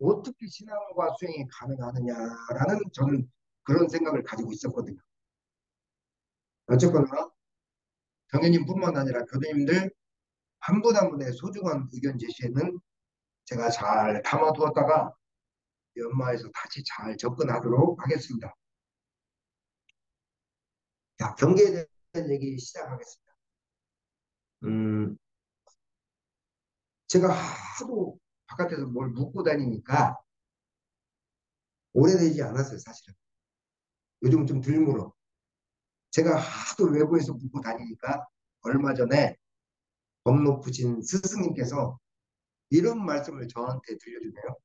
어떻게 신앙과 수행이 가능하느냐라는 저는 그런 생각을 가지고 있었거든요. 어쨌거나 경영님뿐만 아니라 교수님들 한 분 한 분의 소중한 의견 제시에는 제가 잘 담아두었다가 연마에서 다시 잘 접근하도록 하겠습니다. 자, 경계에 대한 얘기 시작하겠습니다. 음, 제가 하도 바깥에서 뭘 묻고 다니니까 오래되지 않았어요, 사실은. 요즘 좀 덜 물어. 제가 하도 외부에서 묻고 다니니까 얼마 전에 법 높으신 스승님께서 이런 말씀을 저한테 들려주네요.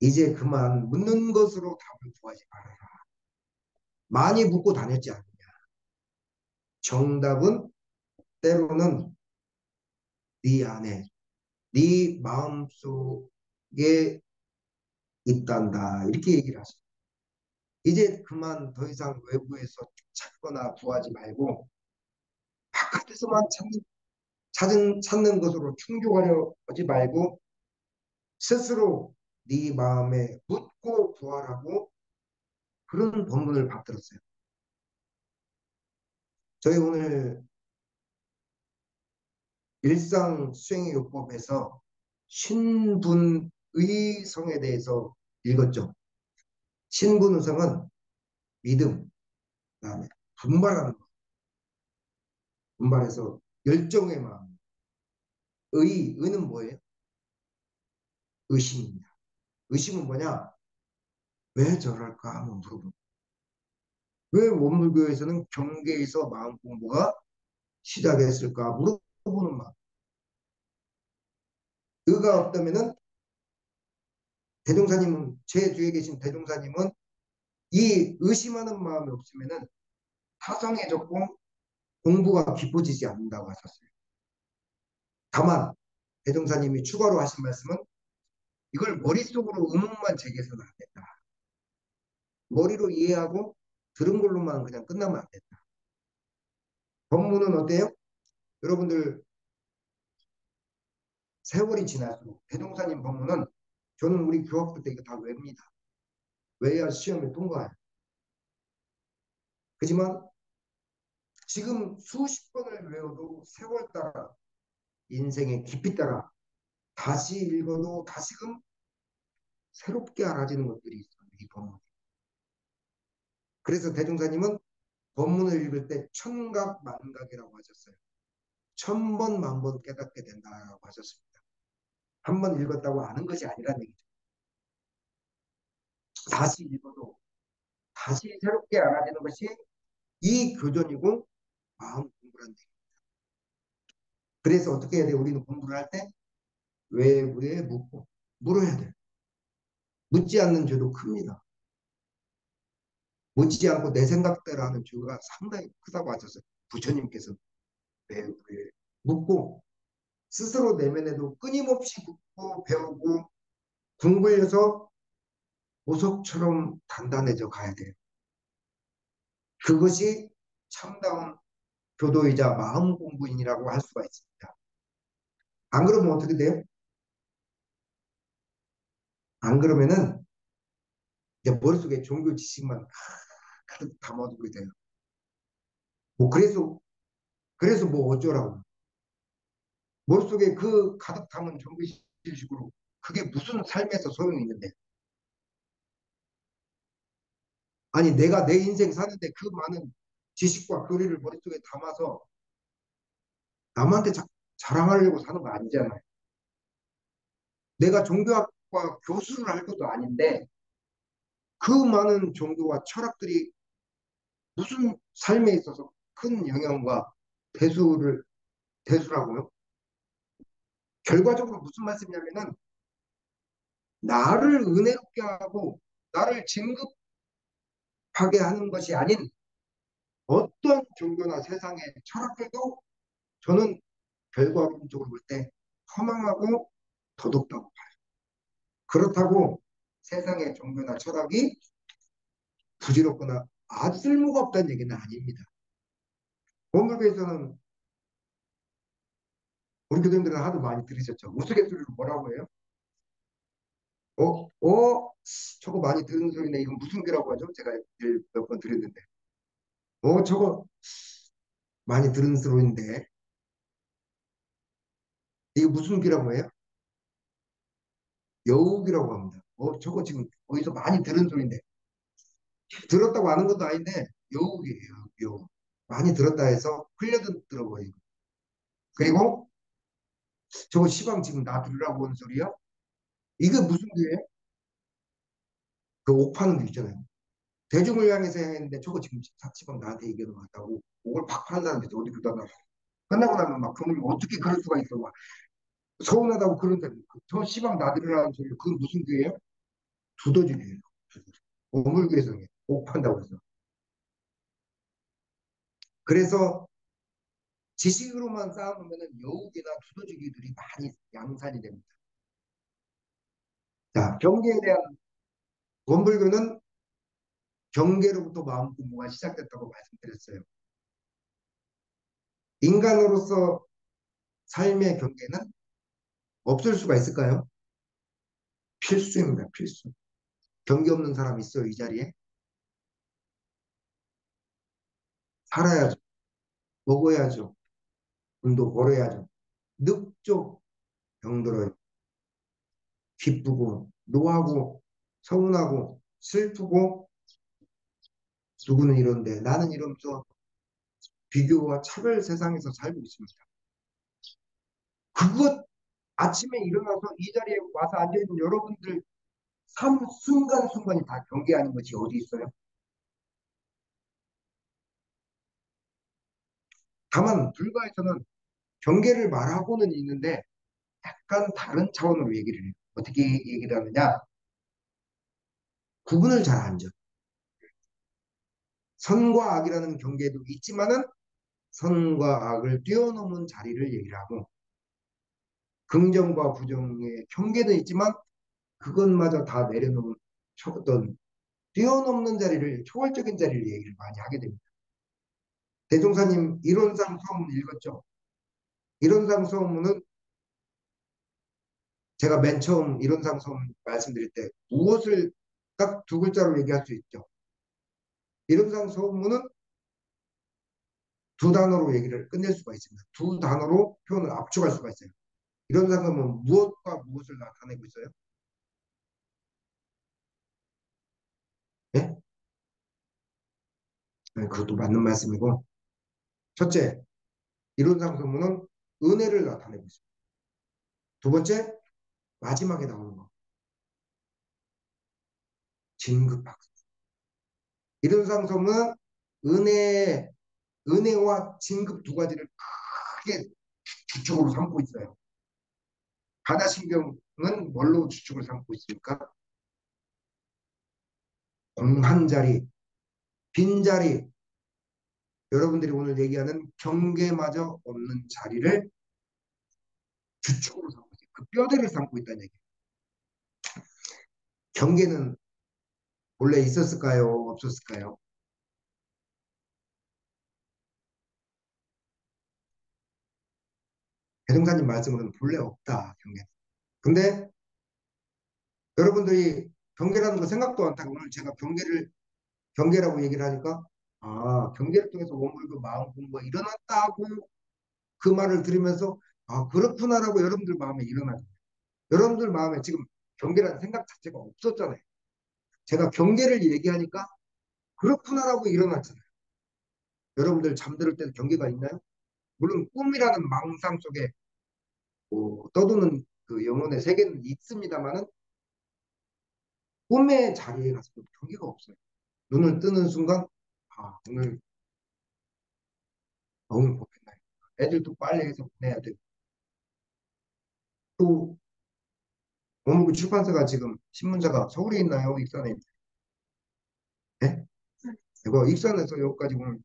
이제 그만 묻는 것으로 답을 구하지 말아라. 많이 묻고 다녔지 않느냐. 정답은 때로는 네 안에, 네 마음속에 있단다. 이렇게 얘기를 하십니다. 이제 그만 더 이상 외부에서 찾거나 구하지 말고 바깥에서만 찾는 것으로 충족하려 하지 말고 스스로 네 마음에 묻고 구하라고 그런 본문을 받들었어요. 저희 오늘 일상 수행의 요법에서 신분의 성에 대해서 읽었죠. 신분의 성은 믿음, 그다음에 분발하는 것, 분발해서 열정의 마음, 의는 뭐예요? 의심입니다. 의심은 뭐냐? 왜 저럴까 한번 물어보고 왜 원불교에서는 경계에서 마음 공부가 시작했을까 물어보는 마음. 의가 없다면은 대종사님은 제 뒤에 계신 대종사님은 이 의심하는 마음이 없으면은 타성해졌고 공부가 깊어지지 않는다고 하셨어요. 다만 대종사님이 추가로 하신 말씀은 이걸 머릿속으로 의문만 제기해서는 안 된다. 머리로 이해하고 들은 걸로만 그냥 끝나면 안 된다. 법문은 어때요? 여러분들 세월이 지날수록 대종사님 법문은 저는 우리 교학부 때 이거 다 외웁니다. 외야 시험에 통과해요. 하지만 지금 수십 번을 외워도 세월 따라 인생의 깊이 따라 다시 읽어도 다시금 새롭게 알아지는 것들이 있어요. 이 법문. 그래서 대종사님은 법문을 읽을 때 천각만각이라고 하셨어요. 천 번, 만 번 깨닫게 된다라고 하셨습니다. 한 번 읽었다고 아는 것이 아니라는 얘기죠. 다시 읽어도 다시 새롭게 알아지는 것이 이 교전이고 마음 공부란 얘기. 그래서 어떻게 해야 돼요? 우리는 공부를 할 때 왜 묻고 물어야 돼요. 묻지 않는 죄도 큽니다. 묻지 않고 내 생각대로 하는 죄가 상당히 크다고 하셨어요. 부처님께서 왜 묻고 스스로 내면에도 끊임없이 묻고 배우고 공부해서 보석처럼 단단해져 가야 돼요. 그것이 참다운 교도이자 마음 공부인이라고 할 수가 있습니다. 안 그러면 어떻게 돼요? 안 그러면은 이제 머릿속에 종교 지식만 가득 담아두게 돼요. 뭐 그래서 뭐 어쩌라고. 머릿속에 그 가득 담은 종교 지식으로 그게 무슨 삶에서 소용이 있는데. 아니 내가 내 인생 사는데 그 많은 지식과 교리를 머릿속에 담아서 남한테 자랑하려고 사는 거 아니잖아요. 내가 종교학과 교수를 할 것도 아닌데 그 많은 종교와 철학들이 무슨 삶에 있어서 큰 영향과 대수를 대수라고요? 결과적으로 무슨 말씀이냐면은 나를 은혜롭게 하고 나를 진급하게 하는 것이 아닌 어떤 종교나 세상의 철학들도 저는 결과론적으로 볼 때 허망하고 더덥다고 봐요. 그렇다고 세상의 종교나 철학이 부질없거나 아주 쓸모가 없다는 얘기는 아닙니다. 원불교에서는 우리 교수님들은 하도 많이 들으셨죠. 우스갯소리로 뭐라고 해요? 저거 많이 들은 소리네. 이건 무슨 귀라고 하죠? 제가 몇 번 들었는데. 저거 많이 들은 소리인데. 이게 무슨 귀라고 해요? 여우귀라고 합니다. 저거 지금 어디서 많이 들은 소리인데. 들었다고 아는 것도 아닌데, 여우귀예요, 여우. 많이 들었다 해서 흘려듣더라고요. 그리고 저거 시방 지금 나 들으라고 하는 소리야? 이게 무슨 귀예요? 그 옥파는 귀 있잖아요. 대중을 향해서 했는데 저거 지금 시방 나한테 얘기하는 것 같다고. 옥을 팍 파는 사람들이 어디 그러다 끝나고 나면 막 그놈이 어떻게 그럴 수가 있어. 막 서운하다고 그러는데 저 시방 나들으라는 소리 그건 무슨 귀예요? 두더지 귀예요. 두더지. 오물귀에서 옥 판다고 해서. 그래서 지식으로만 쌓아놓으면 여우기나 두더지기들이 많이 양산이 됩니다. 자, 경계에 대한 원불교는 경계로부터 마음 공부가 시작됐다고 말씀드렸어요. 인간으로서 삶의 경계는 없을 수가 있을까요? 필수입니다, 필수. 경계 없는 사람 있어요, 이 자리에? 살아야죠. 먹어야죠. 돈도 벌어야죠. 늙죠. 병들어요. 기쁘고, 노하고, 서운하고, 슬프고, 누구는 이런데 나는 이러면서 비교와 차별 세상에서 살고 있습니다. 그것 아침에 일어나서 이 자리에 와서 앉아있는 여러분들 삶 순간순간이 다 경계하는 것이 어디 있어요? 다만 불가에서는 경계를 말하고는 있는데 약간 다른 차원으로 얘기를 해요. 어떻게 얘기를 하느냐? 구분을 잘 안 줘. 선과 악이라는 경계도 있지만은 선과 악을 뛰어넘은 자리를 얘기를 하고 긍정과 부정의 경계는 있지만 그것마저 다 내려놓은 어떤 뛰어넘는 자리를 초월적인 자리를 얘기를 많이 하게 됩니다. 대종사님 이론상 서문 읽었죠? 이론상 서문은 제가 맨 처음 이론상 서문 말씀드릴 때 무엇을 딱 두 글자로 얘기할 수 있죠. 이론상 서문은 두 단어로 얘기를 끝낼 수가 있습니다. 두 단어로 표현을 압축할 수가 있어요. 이론상 서문은 무엇과 무엇을 나타내고 있어요? 네? 네, 그것도 맞는 말씀이고 첫째, 이론상 서문은 은혜를 나타내고 있습니다. 두 번째, 마지막에 나오는 거 진급학습. 이론상 서문은 은혜, 은혜와 진급 두 가지를 크게 주축으로 삼고 있어요. 반야신경은 뭘로 주축을 삼고 있습니까? 공한 자리, 빈자리, 여러분들이 오늘 얘기하는 경계마저 없는 자리를 주축으로 삼고 있어요. 그 뼈대를 삼고 있다는 얘기예요. 경계는 원래 있었을까요? 없었을까요? 대종사님 말씀으로는 본래 없다, 경계. 근데 여러분들이 경계라는 거 생각도 안 하고 오늘 제가 경계라고 얘기를 하니까 경계를 통해서 원불교 마음 공부가 일어났다고 그 말을 들으면서 그렇구나라고 여러분들 마음에 일어나죠. 여러분들 마음에 지금 경계라는 생각 자체가 없었잖아요. 제가 경계를 얘기하니까 그렇구나라고 일어났잖아요. 여러분들 잠들을 때 경계가 있나요? 물론 꿈이라는 망상 속에 떠도는 그 영혼의 세계는 있습니다만은 꿈의 자리에 가서 경계가 없어요. 눈을 뜨는 순간 오늘 너무 고민나요. 애들도 빨리 해서 보내야 되고 또 원무구 출판사가 지금 신문사가 서울에 있나요? 익산에 있나요? 네? 이거 익산에서 여기까지 오늘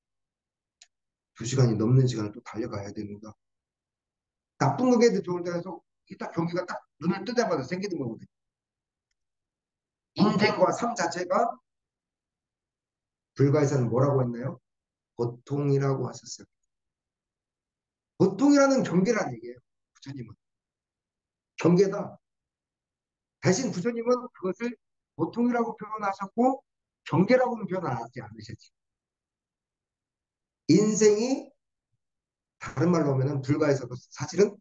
2시간이 넘는 시간을 또 달려가야 됩니다. 나쁜 거에도 좋은 데서 이딱 경기가 딱 눈을 뜨자마자 생기는 거거든요. 인생과 삶 자체가 불가에서는 뭐라고 했나요? 고통이라고 하셨어요. 고통이라는 경계란 얘기예요. 부처님은. 경계다. 대신 부처님은 그것을 고통이라고 표현하셨고 경계라고는 표현하지 않으셨지. 인생이 다른 말로 하면은 불가에서도 사실은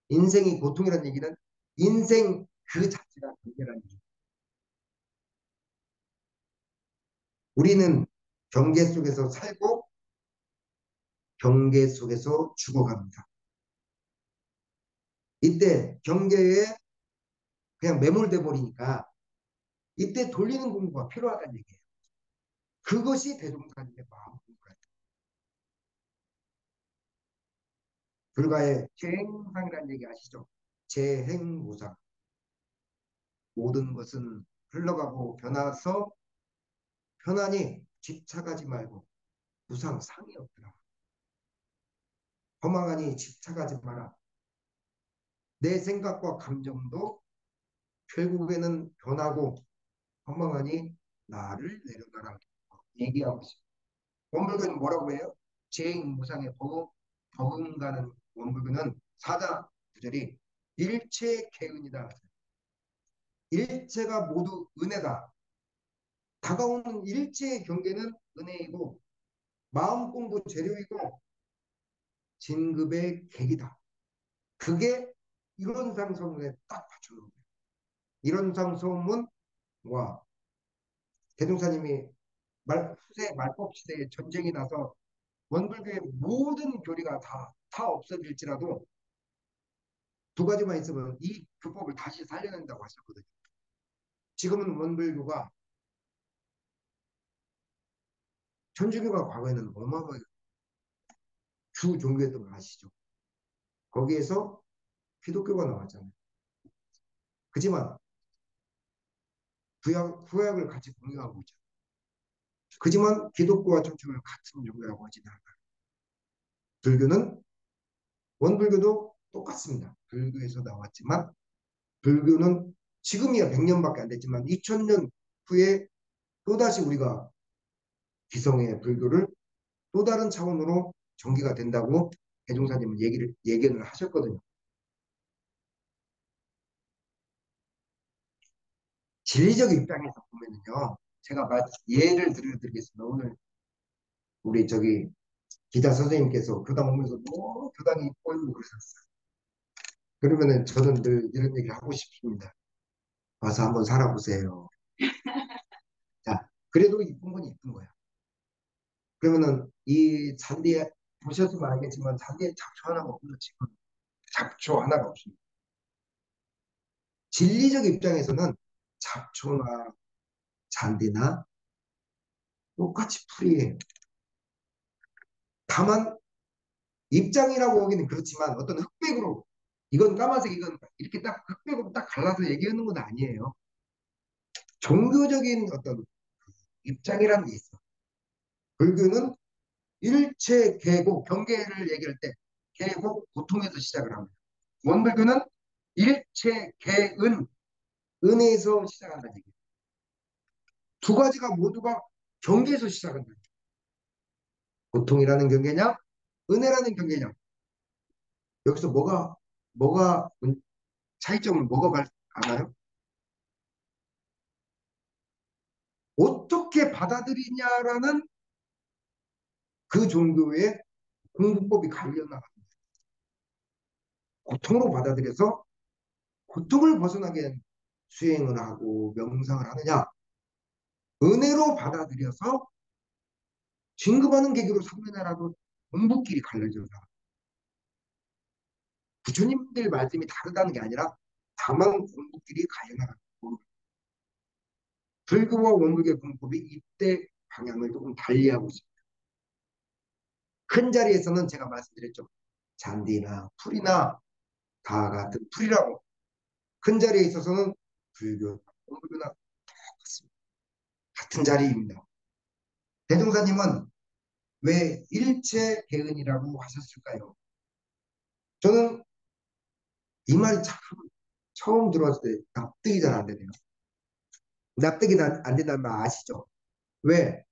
인생이 고통이라는 얘기는 인생 그 자체가 경계라는 얘기. 우리는 경계 속에서 살고 경계 속에서 죽어갑니다. 이때 경계에 그냥 매몰돼 버리니까 이때 돌리는 공부가 필요하다는 얘기예요. 그것이 대종사님의 마음 공부예요. 불가의 재행무상이라는 얘기 아시죠? 재행무상. 모든 것은 흘러가고 변화서 편안히 집착하지 말고 무상 상이 없더라. 허망하니 집착하지 마라. 내 생각과 감정도 결국에는 변하고 허망하니 나를 내려놔라. 얘기하고 있습니다. 원불교는 뭐라고 해요? 재행무상의 버금가는 원불교는 사자 구절이 일체 개은이다. 일체가 모두 은혜다. 다가오는 일체의 경계는 은혜이고 마음 공부 재료이고 진급의 계기다. 그게 이론상소문에 딱 맞추는 거예요. 이론상소문과 대종사님이 후세 말법 시대에 전쟁이 나서 원불교의 모든 교리가 다 없어질지라도 두 가지만 있으면 이 교법을 다시 살려낸다고 하셨거든요. 지금은 원불교가 천주교가 과거에는 어마어마하게 주 종교였던 거 아시죠? 거기에서 기독교가 나왔잖아요. 그지만 구약을 같이 공유하고 있죠. 그지만 기독교와 천주교를 같은 종교라고 하지는 않아요. 불교는 원불교도 똑같습니다. 불교에서 나왔지만 불교는 지금이야 100년밖에 안 됐지만 2000년 후에 또다시 우리가 기성의 불교를 또 다른 차원으로 전개가 된다고 대종사님은 예견을 하셨거든요. 진리적 입장에서 보면요. 제가 예를 들어드리겠습니다. 오늘 우리 저기 기자 선생님께서 교당 오면서 너무 교당이 이뻐요 그러셨어요. 그러면은 저는 늘 이런 얘기를 하고 싶습니다. 와서 한번 살아보세요. 자, 그래도 이쁜 건 이쁜 거야. 그러면은 이 잔디에 보셨으면 알겠지만 잔디에 잡초 하나가 없죠 지금. 잡초 하나가 없습니다. 진리적 입장에서는 잡초나 잔디나 똑같이 풀이에요. 다만 입장이라고 하기는 그렇지만 어떤 흑백으로 이건 까만색 이건 이렇게 딱 흑백으로 딱 갈라서 얘기하는 건 아니에요. 종교적인 어떤 입장이라는 게 있어. 불교는 일체 계고 경계를 얘기할 때 계고 고통에서 시작을 합니다. 원불교는 일체 계은 은혜에서 시작한다는 얘기예요. 두 가지가 모두가 경계에서 시작한다. 고통이라는 경계냐, 은혜라는 경계냐. 여기서 뭐가 차이점을 알아요? 어떻게 받아들이냐라는 그 종교의 공부법이 갈려나갑니다. 고통으로 받아들여서 고통을 벗어나게 수행을 하고 명상을 하느냐, 은혜로 받아들여서 진급하는 계기로 삼느냐라도 공부끼리 갈려져요. 부처님들 말씀이 다르다는 게 아니라 다만 공부끼리 갈려나가고 불교와 원불교의 공법이 이때 방향을 조금 달리하고 있습니다. 큰 자리에서는 제가 말씀드렸죠. 잔디나 풀이나 다 같은 풀이라고. 큰 자리에 있어서는 불교, 원불교나 같습니다. 같은 자리입니다. 대종사님은 왜 일체 개은이라고 하셨을까요? 저는 이 말이 참 처음 들어왔을 때 납득이 잘 안 되네요. 납득이 안 된다는 말 아시죠? 왜?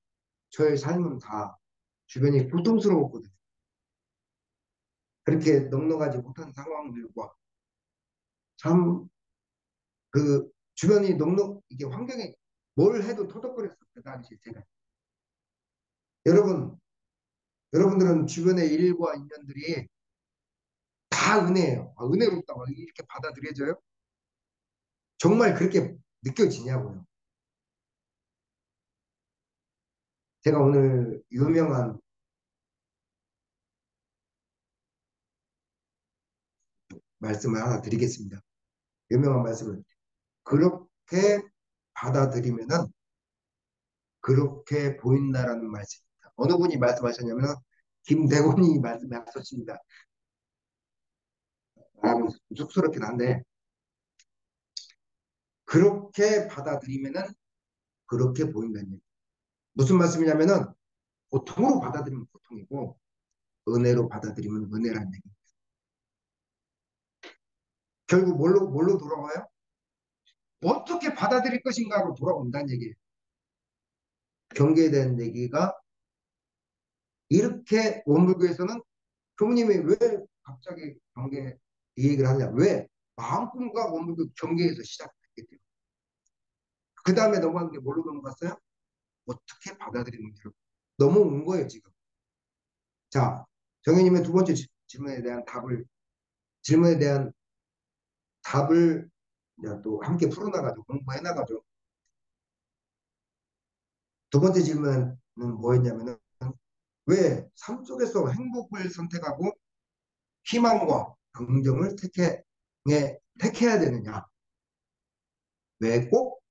저의 삶은 다 주변이 고통스러웠거든요. 그렇게 넉넉하지 못한 상황들과 참 그 주변이 넉넉, 이게 환경에 뭘 해도 터덕거렸어. 그 당시 제가. 여러분, 여러분들은 주변의 일과 인연들이 다 은혜예요. 아, 은혜롭다고 이렇게 받아들여져요? 정말 그렇게 느껴지냐고요. 제가 오늘 유명한 말씀을 하나 드리겠습니다. 유명한 말씀을 그렇게 받아들이면은 그렇게 보인다라는 말씀입니다. 어느 분이 말씀하셨냐면 김대곤이 말씀하셨습니다. 아, 쑥스럽긴 한데 그렇게 받아들이면은 그렇게 보인다는 얘기. 무슨 말씀이냐면은 고통으로 받아들이면 고통이고 은혜로 받아들이면 은혜라는 얘기. 결국 뭘로 돌아와요? 어떻게 받아들일 것인가로 돌아온다는 얘기예요. 경계에 대한 얘기가 이렇게 원불교에서는 교무님이 왜 갑자기 경계 이 얘기를 하냐? 왜? 마음꿈과 원불교 경계에서 시작했기 때문에. 그 다음에 넘어간 게 뭘로 넘어갔어요? 어떻게 받아들이는 게 넘어온 거예요, 지금. 자, 정현님의 두 번째 질문에 대한 답을 이제 또 함께 풀어나가죠. 공부해나가죠. 두 번째 질문은 뭐였냐면은 왜 삶 속에서 행복을 선택하고 희망과 긍정을 택해야 되느냐? 왜 꼭?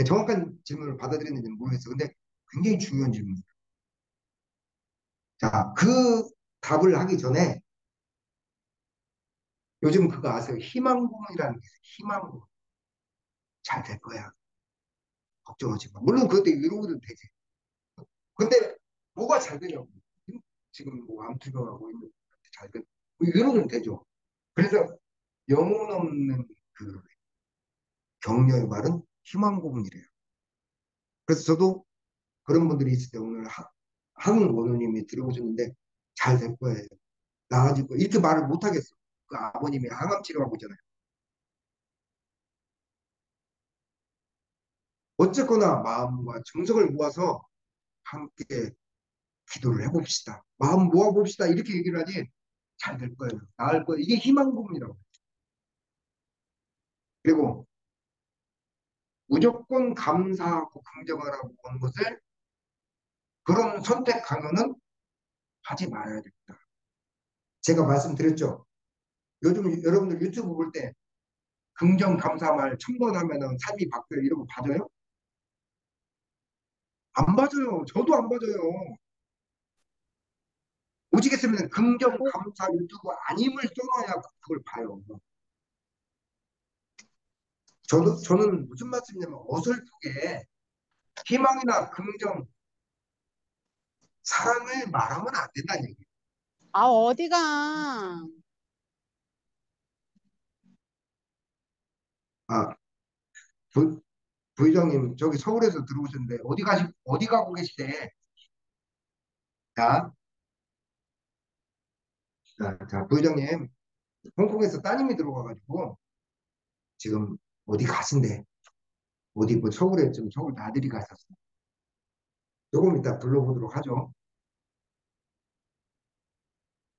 정확한 질문을 받아들이는지는 모르겠어요. 근데 굉장히 중요한 질문이에요. 자, 그 답을 하기 전에 요즘 그거 아세요? 희망고문이라는 게 있어요. 희망고문. 잘 될 거야. 걱정하지 마. 물론 그것도 이루어도 되지. 근데 뭐가 잘 되냐고. 지금 뭐 암투병하고 있는 잘 돼. 이루어도 되죠. 그래서 영혼 없는 그 격려의 말은 희망고문이래요. 그래서 저도 그런 분들이 있을 때 오늘 한 원우님이 들어오셨는데 잘 될 거예요. 나아질 거예요. 이렇게 말을 못 하겠어. 그 아버님이 항암 치료하고 있잖아요. 어쨌거나 마음과 정성을 모아서 함께 기도를 해봅시다. 마음 모아봅시다. 이렇게 얘기를 하지 잘 될 거예요. 나을 거예요. 이게 희망고문이라고. 그리고 무조건 감사하고 긍정하라고 하는 것을 그런 선택 강요는 하지 말아야 됩니다. 제가 말씀드렸죠. 요즘 여러분들 유튜브 볼 때 긍정 감사 말 1000번 하면은 삶이 바뀌어요. 이러고 봐줘요? 안 봐줘요. 저도 안 봐줘요. 오직했으면 긍정 어, 감사 유튜브 아님을 써놔야 그걸 봐요. 저는 무슨 말씀이냐면 어설프게 희망이나 긍정, 사랑을 말하면 안 된다는 얘기예요. 아, 어디가? 아, 부, 부의장님, 저기 서울에서 들어오셨는데, 어디 가고 계시대? 자, 자, 부의장님, 홍콩에서 따님이 들어와가지고, 지금 어디 가신대? 어디, 뭐, 서울에 좀, 서울 나들이 가셨어. 조금 이따 불러보도록 하죠.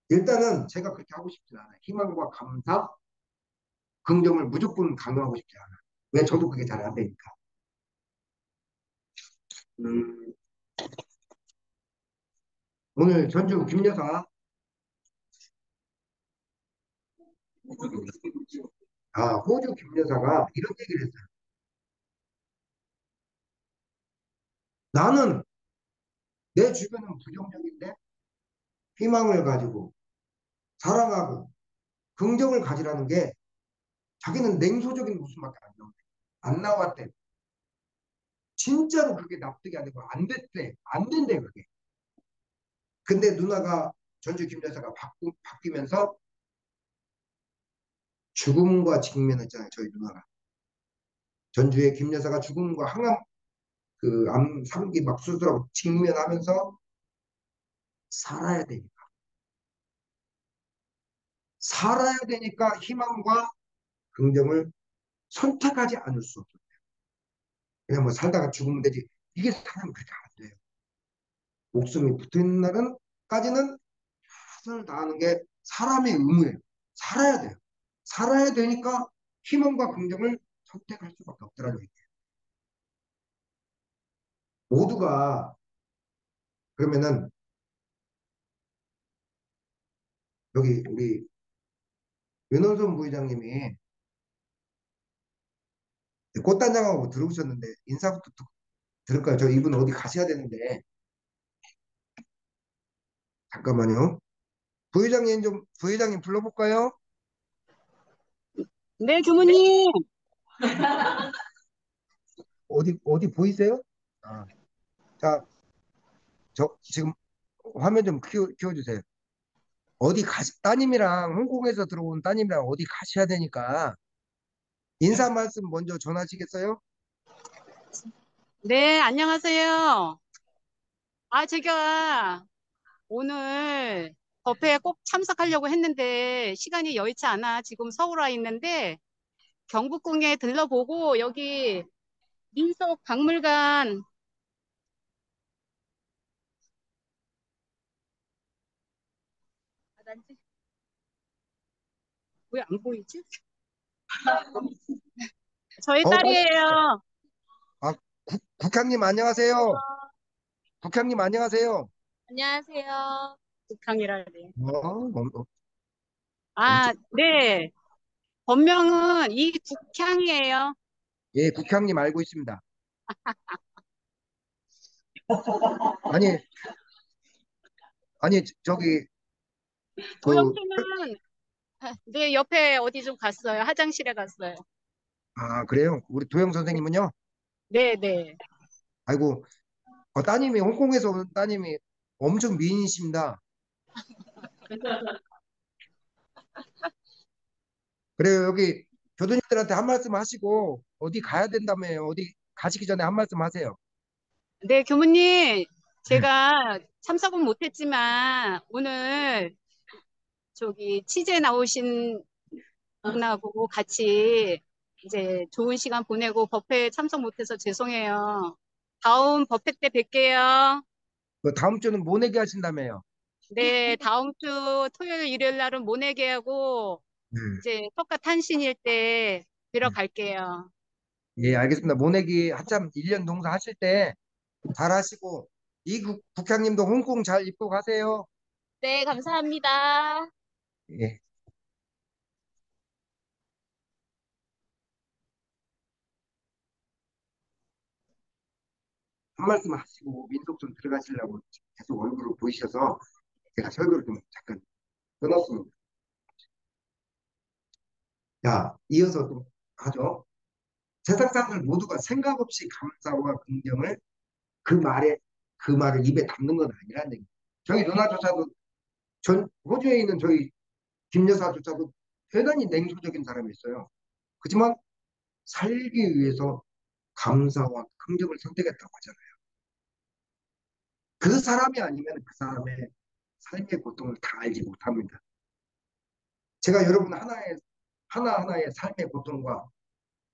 일단은 제가 그렇게 하고 싶진 않아요. 희망과 감사, 긍정을 무조건 강요하고 싶지 않아요. 왜 저도 그게 잘 안 되니까. 음, 오늘 전주 김 여사, 호주 김 여사가 이런 얘기를 했어요. 나는 내 주변은 부정적인데 희망을 가지고 사랑하고 긍정을 가지라는 게 자기는 냉소적인 모습밖에 안 나왔대. 진짜로 그게 납득이 안 되고 안 됐대. 안 된대 그게. 근데 누나가 전주 김 여사가 바뀌면서 죽음과 직면했잖아요. 저희 누나가. 전주의 김 여사가 죽음과 항암 그 암 3기 막 수술하고 직면하면서 살아야 되니까. 살아야 되니까 희망과 긍정을 선택하지 않을 수 없어요. 그냥 뭐 살다가 죽으면 되지. 이게 사람 그렇게 안 돼요. 목숨이 붙어 있는 날은까지는 최선을 다하는 게 사람의 의무예요. 살아야 돼요. 살아야 되니까 희망과 긍정을 선택할 수밖에 없더라는 얘기예요. 모두가 그러면은 여기 우리 윤원선 부회장님이 꽃단장하고 들어오셨는데 인사부터 들을까요? 저 이분 어디 가셔야 되는데 잠깐만요. 부회장님 불러볼까요? 네, 교무님. 어디 보이세요? 아, 자, 저 지금 화면 좀 키워주세요. 따님이랑 홍콩에서 들어온 따님이랑 어디 가셔야 되니까 인사 말씀 먼저 전하시겠어요? 네, 안녕하세요. 제가 오늘 법회에 꼭 참석하려고 했는데 시간이 여의치 않아 지금 서울 와 있는데 경복궁에 들러보고 여기 민속박물관 왜 안 보이지? 저희 빨리. 딸이에요. 아, 국장님 안녕하세요. 국장님 안녕하세요. 안녕하세요. 북한이라네. 어, 아, 엄청, 네. 본명은 이국향이에요. 예, 국장님 알고 있습니다. 아니, 아니, 저기, 도영 그, 씨는 네, 옆에 어디 좀 갔어요. 화장실에 갔어요. 아, 그래요? 우리 도영 선생님은요? 네, 네. 아이고, 따님이, 홍콩에서 온 따님이 엄청 미인이십니다. 그래요, 여기 교수님들한테 한 말씀 하시고, 어디 가야 된다며요. 어디 가시기 전에 한 말씀 하세요. 네, 교무님. 네. 제가 참석은 못했지만 오늘 저기 취재 나오신 분하고 같이 이제 좋은 시간 보내고 법회에 참석 못해서 죄송해요. 다음 법회 때 뵐게요. 그 다음 주는 모내기 하신다며요. 네, 다음 주 토요일, 일요일 날은 모내기 하고 네. 이제 석가 탄신일 때 뵈러 네. 갈게요. 예, 알겠습니다. 모내기 한참 1년 동사 하실 때 잘 하시고, 국장님도 홍콩 잘 입고 가세요. 네, 감사합니다. 예. 한 말씀 하시고 민속촌 들어가시려고 계속 얼굴을 보이셔서 제가 설교를 좀 잠깐 끊었습니다. 자, 이어서 또 하죠. 세상 사람들 모두가 생각 없이 감사와 긍정을 그 말에 그 말을 입에 담는 건 아니라는 얘기. 저희 누나조차도 전 호주에 있는 저희 김 여사조차도 대단히 냉소적인 사람이 있어요. 그렇지만 살기 위해서 감사와 긍정을 선택했다고 하잖아요. 그 사람이 아니면 그 사람의 삶의 고통을 다 알지 못합니다. 제가 여러분 하나하나의 삶의 고통과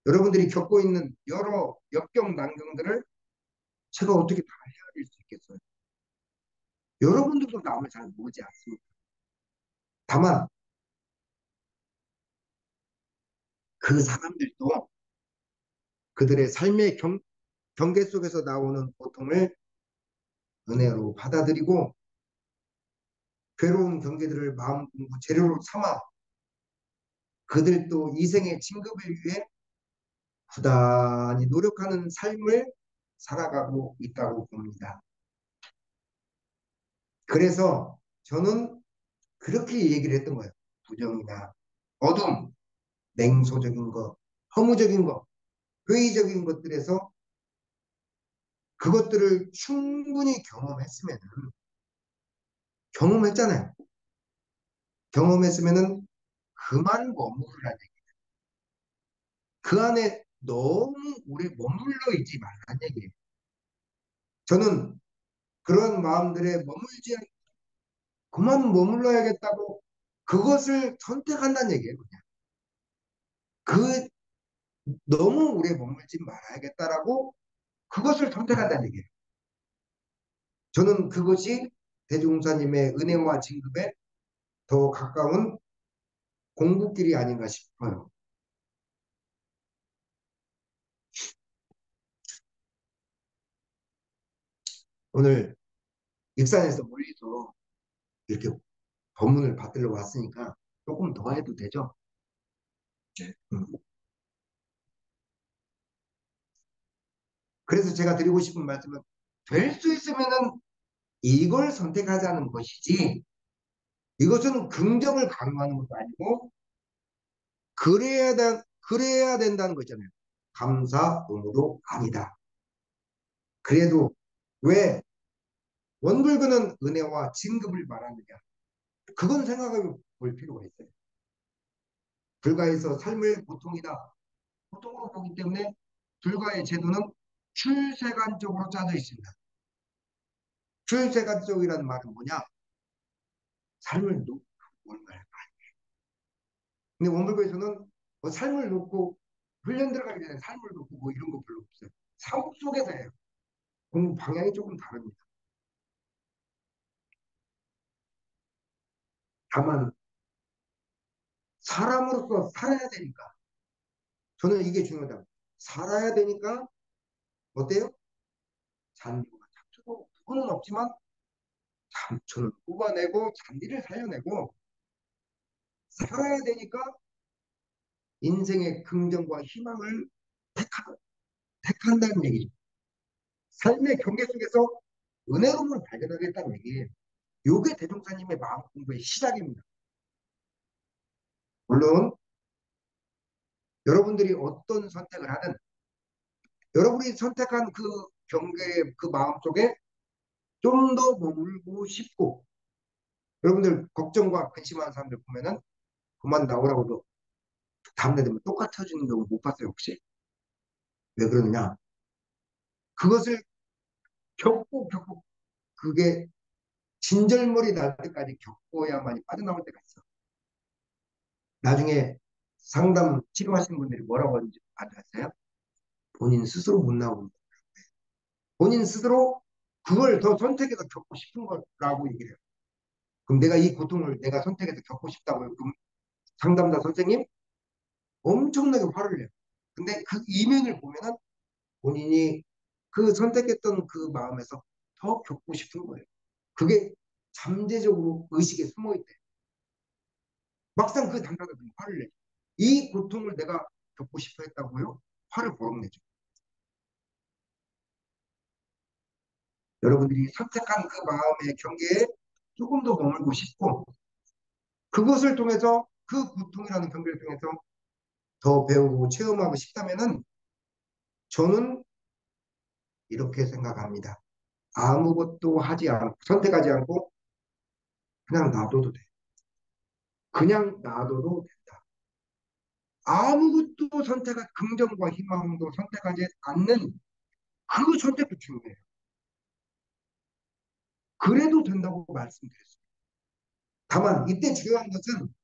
여러분들이 겪고 있는 여러 역경난경들을 제가 어떻게 다 헤아릴 수 있겠어요? 여러분들도 남을 잘 모르지 않습니다. 다만 그 사람들도 그들의 삶의 경계 속에서 나오는 고통을 은혜로 받아들이고 괴로운 경계들을 마음 공부 재료로 삼아 그들도 이생의 진급을 위해 부단히 노력하는 삶을 살아가고 있다고 봅니다. 그래서 저는 그렇게 얘기를 했던 거예요. 부정이나 어둠, 냉소적인 것, 허무적인 것, 회의적인 것들에서 그것들을 충분히 경험했잖아요. 경험했으면은 그만 머무르라는 얘기. 그 안에 너무 오래 머물러 있지 말라는 얘기예요. 저는 그런 마음들에 그만 머물러야겠다고 그것을 선택한다는 얘기예요. 그냥. 너무 오래 머물지 말아야겠다라고 그것을 선택한다는 얘기예요. 저는 그것이 대종사님의 은혜와 진급에 더 가까운 공부길이 아닌가 싶어요. 오늘 익산에서 멀리서 이렇게 법문을 받들러 왔으니까 조금 더 해도 되죠? 네. 그래서 제가 드리고 싶은 말씀은 될 수 있으면은 이걸 선택하자는 것이지 이것은 긍정을 강요하는 것도 아니고 그래야 된다는 거 있잖아요. 감사 의무도 아니다. 그래도 왜 원불교는 은혜와 진급을 말하느냐? 그건 생각해 볼 필요가 있어요. 불가에서 삶을 보통이다. 보통으로 보기 때문에 불가의 제도는 출세관적으로 짜져 있습니다. 출세관적이라는 말은 뭐냐? 삶을 놓고 얼마나. 근데 원불교에서는 뭐 삶을 놓고 훈련 들어가기 전에 삶을 놓고 뭐 이런 거 별로 없어요. 사업 속에서 해요. 공부 방향이 조금 다릅니다. 다만 사람으로서 살아야 되니까 저는 이게 중요하다. 살아야 되니까 어때요? 잔디가 잡초도 그거는 없지만 잡초를 뽑아내고 잔디를 살려내고 살아야 되니까 인생의 긍정과 희망을 택하, 택한다는 얘기죠. 삶의 경계 속에서 은혜로움을 발견하겠다는 얘기예요. 이게 대종사님의 마음 공부의 시작입니다. 물론 여러분들이 어떤 선택을 하든 여러분이 선택한 그 경계의 그 마음 속에 좀 더 머물고 싶고 여러분들 걱정과 근심하는 사람들 보면은 그만 나오라고도 다음날 되면 똑같아지는 경우 못 봤어요 혹시? 왜 그러느냐? 그것을 겪고 그게 진절머리 날 때까지 겪어야만이 빠져나올 때가 있어. 나중에 상담 치료하시는 분들이 뭐라고 하는지 아세요? 본인 스스로 못 나오는 본인 스스로 그걸 더 선택해서 겪고 싶은 거라고 얘기를 해요. 그럼 내가 이 고통을 내가 선택해서 겪고 싶다고요. 그럼 상담자 선생님 엄청나게 화를 내요. 근데 그 이면을 보면은 본인이 그 선택했던 그 마음에서 더 겪고 싶은 거예요. 그게 잠재적으로 의식에 숨어 있대. 막상 그 당사자들이 화를 내죠. 이 고통을 내가 겪고 싶어 했다고요? 화를 버럭 내죠. 여러분들이 선택한 그 마음의 경계에 조금 더 머물고 싶고 그것을 통해서 그 고통이라는 경계를 통해서 더 배우고 체험하고 싶다면은 저는 이렇게 생각합니다. 아무것도 하지 않고 선택하지 않고 그냥 놔둬도 돼. 그냥 놔둬도 된다. 아무것도 선택한 긍정과 희망도 선택하지 않는 그 선택도 중요해요. 그래도 된다고 말씀드렸어요. 다만 이때 중요한 것은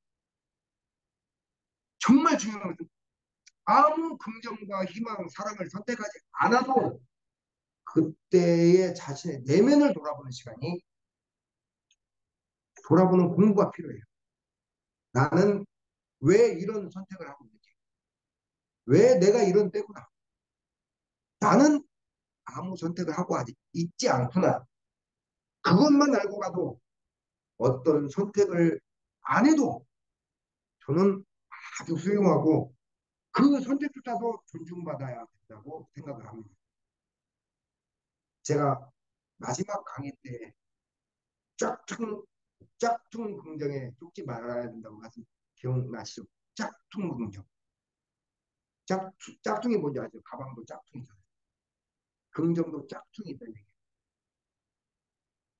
정말 중요한 것은 아무 긍정과 희망, 사랑을 선택하지 않아도 그때의 자신의 내면을 돌아보는 시간이 돌아보는 공부가 필요해요. 나는 왜 이런 선택을 하고 있는지, 왜 내가 이런 때구나. 나는 아무 선택을 하고 아직 있지 않구나. 그것만 알고 가도 어떤 선택을 안 해도 저는 아주 훌륭하고 그 선택조차도 존중받아야 된다고 생각을 합니다. 제가 마지막 강의 때 짝퉁, 짝퉁 긍정에 쫓지 말아야 된다고 말씀 기억나시죠? 짝퉁 긍정. 짝퉁이 뭔지 아세요? 가방도 짝퉁이잖아요. 긍정도 짝퉁이다.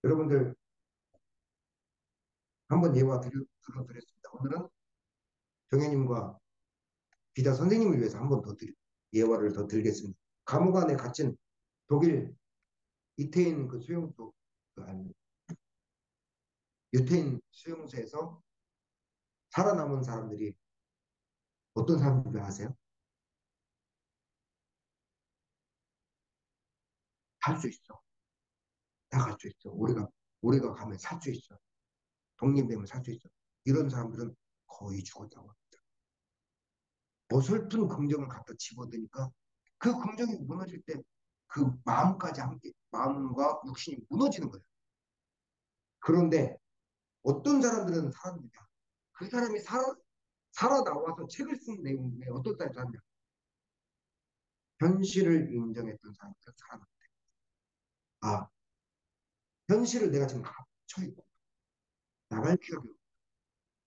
여러분들 한번 예화 들어드렸습니다. 오늘은 정현님과 기자 선생님을 위해서 한 번 더 예화를 더 드리겠습니다. 감옥 안에 갇힌 독일 이태인 그 수용소, 아니, 유태인 수용소에서 살아남은 사람들이 어떤 사람들을 아세요? 살 수 있어. 나갈 수 있어. 우리가 가면 살 수 있어. 독립되면 살 수 있어. 이런 사람들은 거의 죽었다고 합니다. 어설픈 긍정을 갖다 집어드니까 그 긍정이 무너질 때 그 마음까지 함께, 마음과 육신이 무너지는 거예요. 그런데 어떤 사람들은 살았느냐? 그 사람이 살아 나와서 책을 쓴 내용에 어떤 사람이 살았냐? 현실을 인정했던 사람들은 살아났다. 아, 현실을 내가 지금 갇혀 있고 나갈 기회가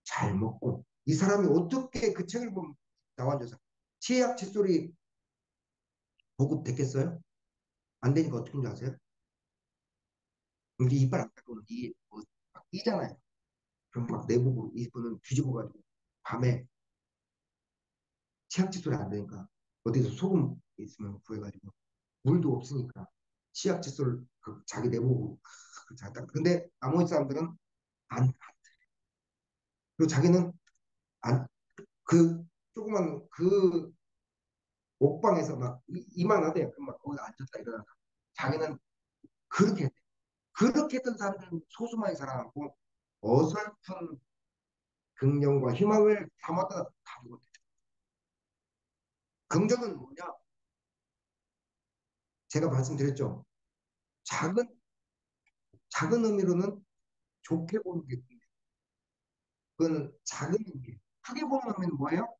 잘 먹고 이 사람이 어떻게 그 책을 보면 나와줘서 치약 칫솔이 보급됐겠어요? 안 되니까 어떻게 하는지 아세요? 우리 이빨 안 닦으면 이막 끼잖아요. 그럼 막 내부고 이분은 뒤집어 가지고 밤에 치약 칫솔이 안 되니까 어디서 소금 있으면 구해가지고 물도 없으니까 치약 칫솔 그 자기 내부고 잘 닦. 근데 나머지 사람들은 안. 그리고 자기는 안. 그 조그만 그 옥방에서 막 이만하대. 그럼 막 거기 앉았다 일어나서 자기는 그렇게 했대. 그렇게 했던 사람들은 소수만이 살아남고 어설픈 긍정과 희망을 담았다 다 죽었대. 긍정은 뭐냐? 제가 말씀드렸죠. 작은 작은 의미로는 좋게 보는 게 긍정. 그거는 작은 의미. 크게 보는 의미는 뭐예요?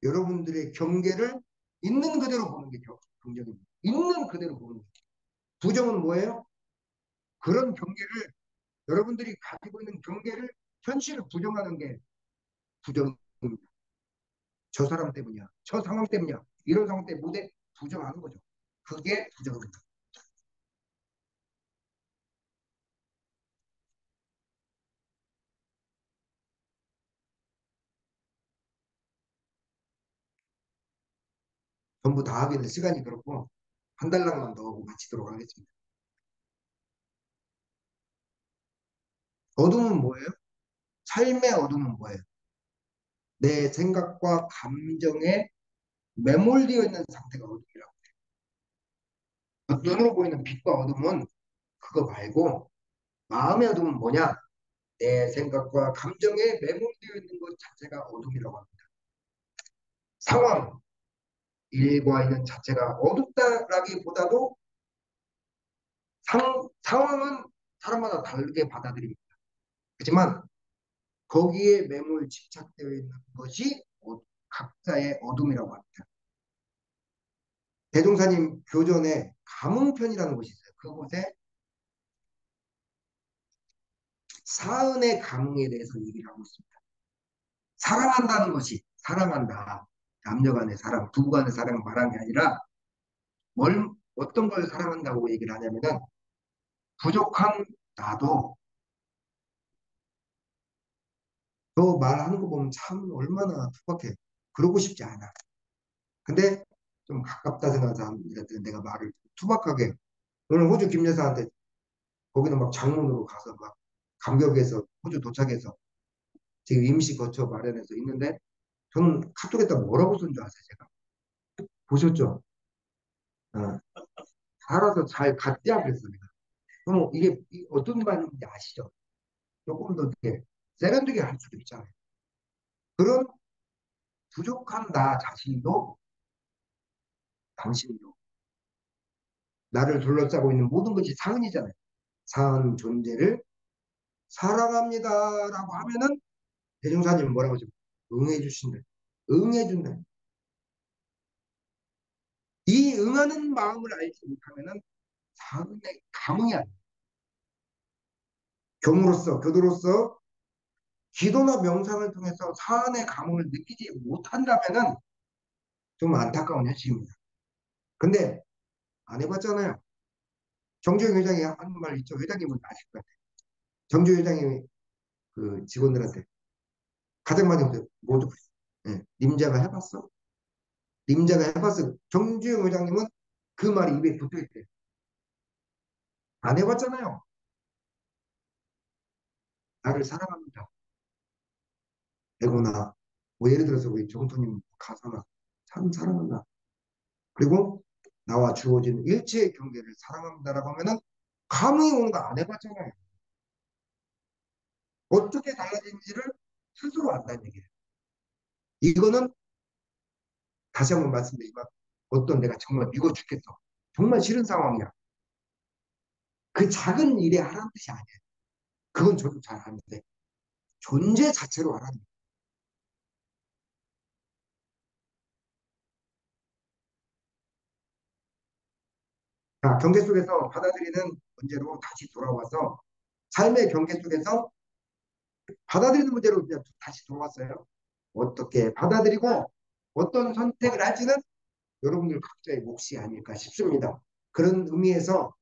여러분들의 경계를 있는 그대로 보는 게 긍정입니다. 있는 그대로 보는 게. 부정은 뭐예요? 그런 경계를 여러분들이 가지고 있는 경계를 현실을 부정하는 게 부정입니다. 저 사람 때문이야. 저 상황 때문이야. 이런 상황 때문에 못해 부정하는 거죠. 그게 부정입니다. 전부 다 하기는 시간이 그렇고 한 달락만 더 하고 마치도록 하겠습니다. 어둠은 뭐예요? 삶의 어둠은 뭐예요? 내 생각과 감정에 매몰되어 있는 상태가 어둠이라고. 눈으로 보이는 빛과 어둠은 그거 말고 마음의 어둠은 뭐냐? 내 생각과 감정에 매몰되어 있는 것 자체가 어둠이라고 합니다. 상황, 일과있는 자체가 어둡다라기보다도 상황은 사람마다 다르게 받아들입니다. 하지만 거기에 매몰 집착되어 있는 것이 각자의 어둠이라고 합니다. 대종사님 교전에 감흥편이라는 곳이 있어요. 그곳에 사은의 감흥에 대해서 얘기를 하고 있습니다. 사랑한다는 것이 사랑한다. 남녀 간의 사랑, 부부 간의 사랑을 말하는 게 아니라 어떤 걸 사랑한다고 얘기를 하냐면은 부족한 나도 너 말하는 거 보면 참 얼마나 투박해. 그러고 싶지 않아. 근데 좀 가깝다 생각하는 사람들한테 내가 말을 투박하게 오늘 호주 김 여사한테 거기는 막 장문으로 가서 막 감격해서 호주 도착해서 지금 임시 거처 마련해서 있는데 저는 카톡에다 뭐라고 쓴 줄 아세요, 제가? 보셨죠? 어, 알아서 잘 갔대야 그랬어요. 내가. 그럼 이게 어떤 말인지 아시죠? 조금 더 이렇게 세련되게 할 수도 있잖아요. 그런 부족한 나 자신도 당신도 나를 둘러싸고 있는 모든 것이 사은이잖아요. 사은 존재를 사랑합니다라고 하면은 대종사님 뭐라고 하죠? 응해 주신다. 응해 준다. 이 응하는 마음을 알지 못하면은 사은의 감흥이 아니에요. 교도로서 기도나 명상을 통해서 사안의 감흥을 느끼지 못한다면은 좀 안타까운 현실입니다. 근데 안 해봤잖아요. 정주영 회장이 하는 말 있죠. 회장님은 아실 것 같아요. 정주영 회장이 그 직원들한테 가장 많이 모두 예, 님자가 해봤어? 님자가 해봤어. 정주영 회장님은 그 말이 입에 붙어있대. 안 해봤잖아요. 나를 사랑합니다. 되거나 뭐 예를 들어서 우리 정토님 가사나 참 사랑한다. 그리고 나와 주어진 일체의 경계를 사랑합니다라고 하면은 감흥이 오는 거 안 해봤잖아요. 어떻게 달라진지를 스스로 안다는 얘기예요. 이거는 다시 한번 말씀드리지만 어떤 내가 정말 미워 죽겠어. 정말 싫은 상황이야. 그 작은 일에 하라는 뜻이 아니에요. 그건 저도 잘 아는데 존재 자체로 하라는 거예요. 자, 경계 속에서 받아들이는 문제로 다시 돌아와서 삶의 경계 속에서 받아들이는 문제로 그냥 다시 돌아왔어요. 어떻게 받아들이고 어떤 선택을 할지는 여러분들 각자의 몫이 아닐까 싶습니다. 그런 의미에서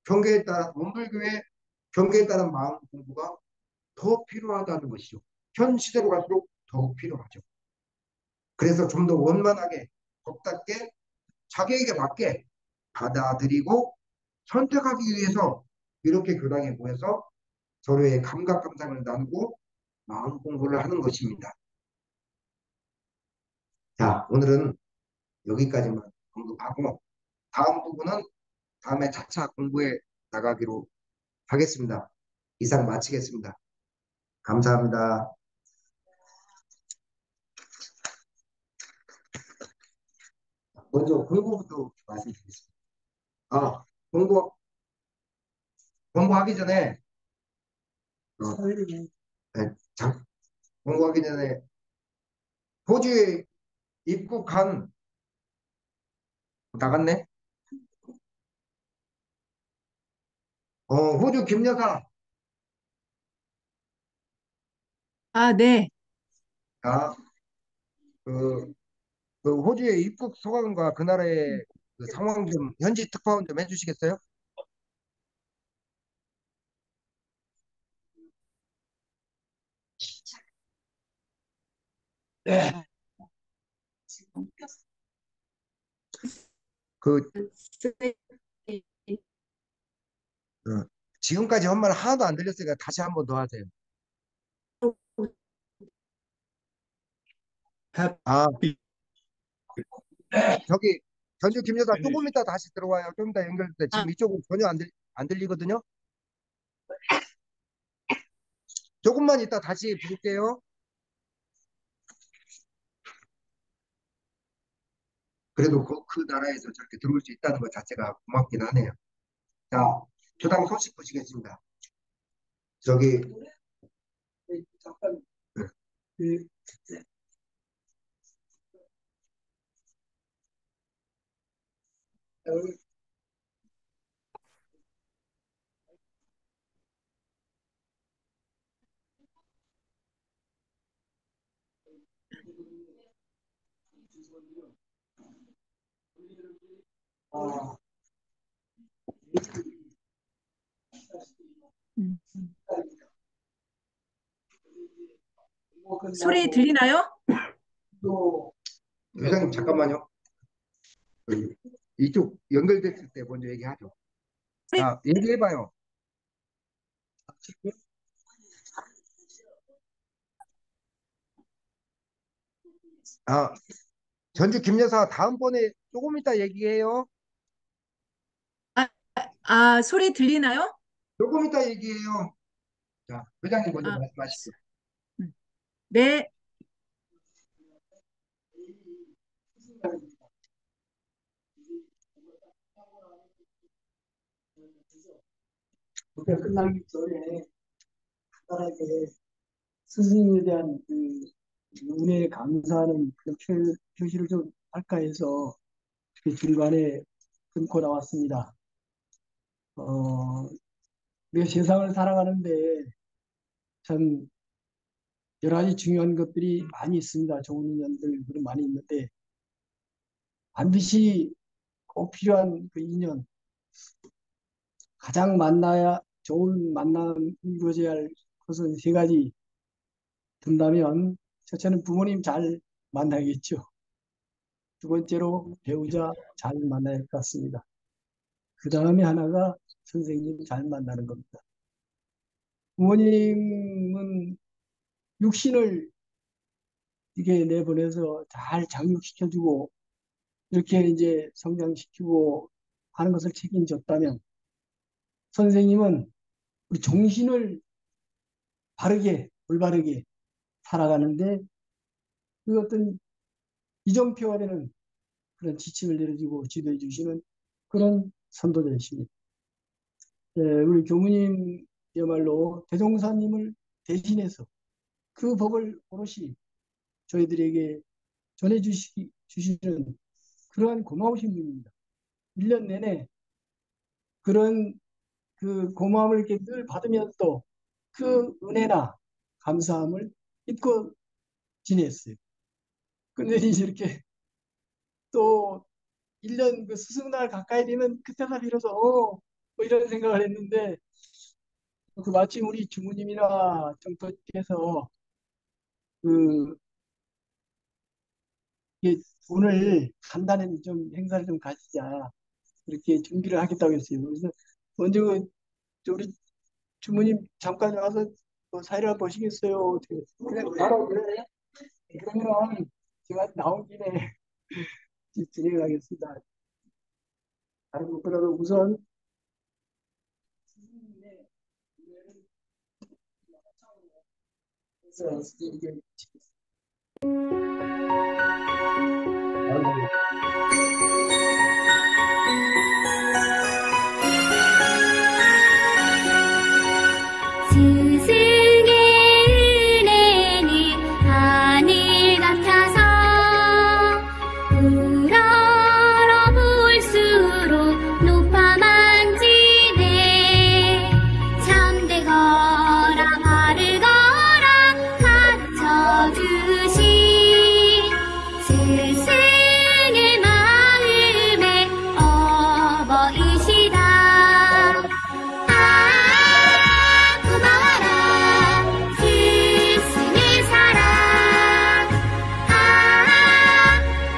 경계에 따른 원불교의 경계에 따른 마음 공부가 더 필요하다는 것이죠. 현 시대로 갈수록 더욱 필요하죠. 그래서 좀 더 원만하게 법답게 자기에게 맞게 받아들이고 선택하기 위해서 이렇게 교당에 모여서 서로의 감각 감상을 나누고 마음 공부를 하는 것입니다. 자, 오늘은 여기까지만 언급하고 다음 부분은 다음에 차차 공부해 나가기로 하겠습니다. 이상 마치겠습니다. 감사합니다. 먼저 공부부터 말씀드리겠습니다. 아, 공부, 공부하기 전에, 네, 공부하기 전에 호주에 입국한, 나갔네? 호주 김여사, 아, 네. 아, 그, 그 호주의 입국 소감과 그 나라의 그 상황 좀, 현지 특파원 좀 해주시겠어요? 네. 그, 어, 지금까지 한 말 하나도 안 들렸으니까 다시 한 번 더 하세요. 아, 저기, 전주 김여사 조금 이따 다시 들어와요. 좀 이따 연결될 때. 지금 이쪽은 전혀 안 들리거든요. 조금만 이따 다시 부를게요. 그래도 그 나라에서 저렇게 들어올 수 있다는 것 자체가 고맙긴 하네요. 자, 교당 소식 보시겠습니다. 저기, 잠깐, 그, 아, 음. 소리 들리나요? 또, 회장님 잠깐만요. 이쪽 연결됐을 때 먼저 얘기하죠. 소리, 자, 얘기해봐요. 아, 전주 김여사 다음번에 조금 이따 얘기해요. 아, 아, 소리 들리나요? 조금 이따 얘기해요. 자, 회장님 먼저 아, 말씀하시죠. 음. 네. 그게 끝나기 전에 간단하게 스승에 대한 그 은혜에 감사하는 그런 표시를 좀 할까 해서 그 중간에 끊고 나왔습니다. 어, 우리가 세상을 살아가는데 참 여러 가지 중요한 것들이 많이 있습니다. 좋은 인연들 그런 많이 있는데 반드시 꼭 필요한 그 인연, 가장 만나야 좋은 만남 이루어져야 할 것은 세 가지 든다면 첫째는 부모님 잘 만나야겠죠. 두 번째로 배우자 잘 만나야 할 것 같습니다. 그 다음에 하나가 선생님 잘 만나는 겁니다. 부모님은 육신을 이게 내보내서 잘 장육시켜주고 이렇게 이제 성장시키고 하는 것을 책임졌다면 선생님은 우리 정신을 바르게, 올바르게 살아가는데 그 어떤 이정표가 되는 그런 지침을 내려주고 지도해 주시는 그런 선도자이십니다. 우리 교무님이야말로 대종사님을 대신해서 그 법을 오롯이 저희들에게 주시는 그러한 고마우신 분입니다. 1년 내내 그런 그 고마움을 이렇게 늘 받으면서도 그 은혜나 감사함을 잊고 지냈어요. 근데 이제 이렇게 또 1년 그 스승날 가까이 되면 그때가 비로소 뭐 이런 생각을 했는데 그 마침 우리 주무님이나 정토께서 그 이게 오늘 간단한 좀 행사를 좀 가지자 이렇게 준비를 하겠다고 했어요. 그래서 먼저 우리 주무님 잠깐 와서 사회를 보시겠어요? 어떻게 그냥 바로 그래. 그러면 제가 나온 김에 진행하겠습니다. 아이고 그러면 우선 스승님의 은혜를 해서 이게 아이고, 스승의 은혜는 하늘 같아서 우러러 볼수록 높아 만지네. 참되거라 바르거라 가르쳐 주신 스승의 마음에 어버이시다. 고마워라 스승의 사랑.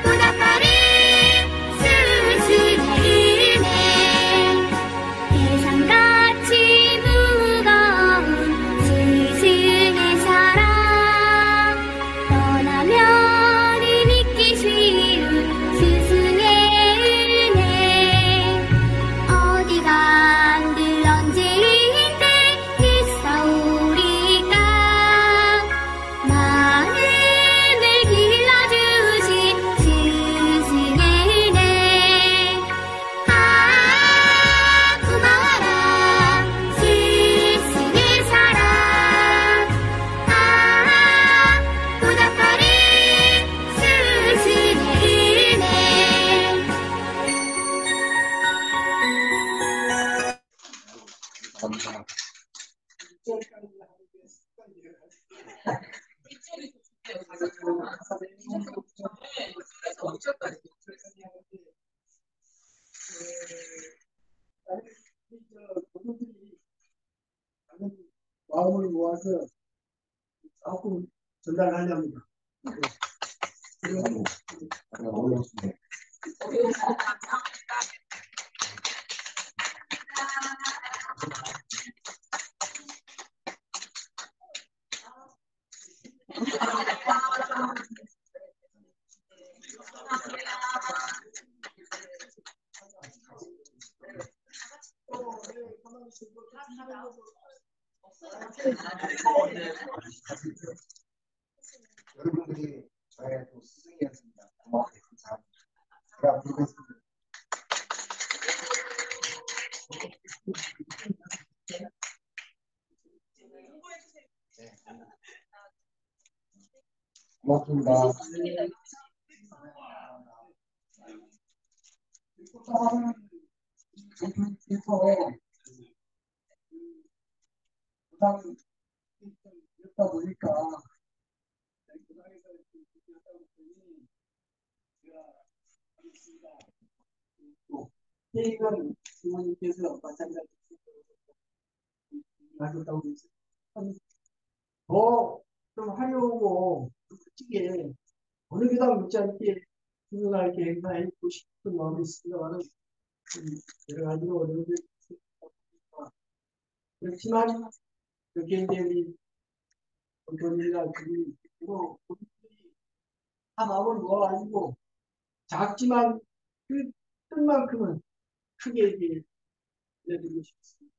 보답하리 스승의 은혜. 세상같이 무거운 스승의 사랑. 떠나면 잊기 쉬운 스승의 은혜. 어디 간들 언제인데 있사오리까. 마음을 길러주신 스승의 은혜. 고마워라 스승의 사랑. 보답하리 스승의 은혜. 마음을 모아서 조금 전달하려 합니다. 여러분들이 저의 또 스승이었습니다. 고맙게 감사합니다. 제가 부르겠습니다. 네. 고맙습니다. 그러다 보니까 이건 부모님께서 마찬가지로 하셨다고 더좀 하려고 솔직히 어느 교당 묻지 않게 누가 이렇게 행사해주고 싶은 마음이 있습니다만은 여러 가지로 어려움이 있습니다. 그렇지만 그게 이제 우리 본인이나 그리고 다 마음을 모아가지고 작지만 그 뜻만큼은 크게 이제 알려드리고 싶습니다.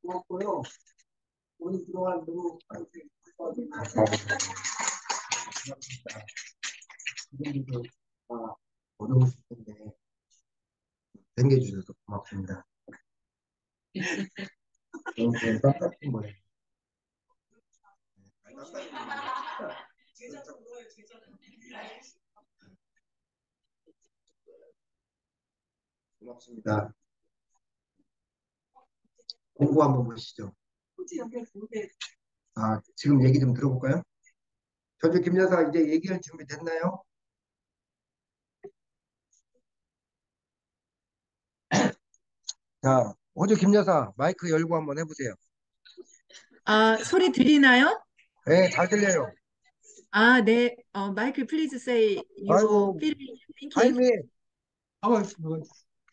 고맙고요. 오늘 그동안 너무 선생님도 어려우실 텐데 챙겨주셔서 고맙습니다. 너무 깜깜한 거예요. 고맙습니다. 공고 한번 보시죠. 지금 얘기 좀 들어볼까요? 전주 김 여사 이제 얘기할 준비 됐나요? 자, 호주 김 여사 마이크 열고 한번 해보세요. 소리 들리나요? 네, 잘 들려요. 네. Michael, please say your 아이고, feeling, thinking. 타이밍.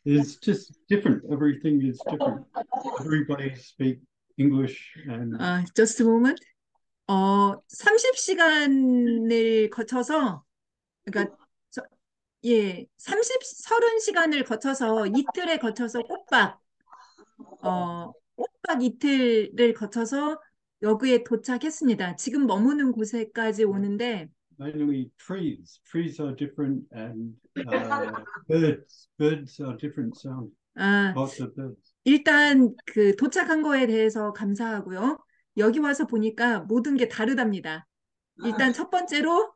It's just different. Everything is different. Everybody speak English and Just a moment. 30시간을 거쳐서, 그러니까, 30시간을 거쳐서 이틀에 거쳐서 꼬박 이틀을 거쳐서 여기에 도착했습니다. 지금 머무는 곳에까지 오는데, mainly trees. Trees are different and birds are different sound. Lots of birds. 일단 그 도착한 거에 대해서 감사하고요. 여기 와서 보니까 모든 게 다르답니다. 일단 첫 번째로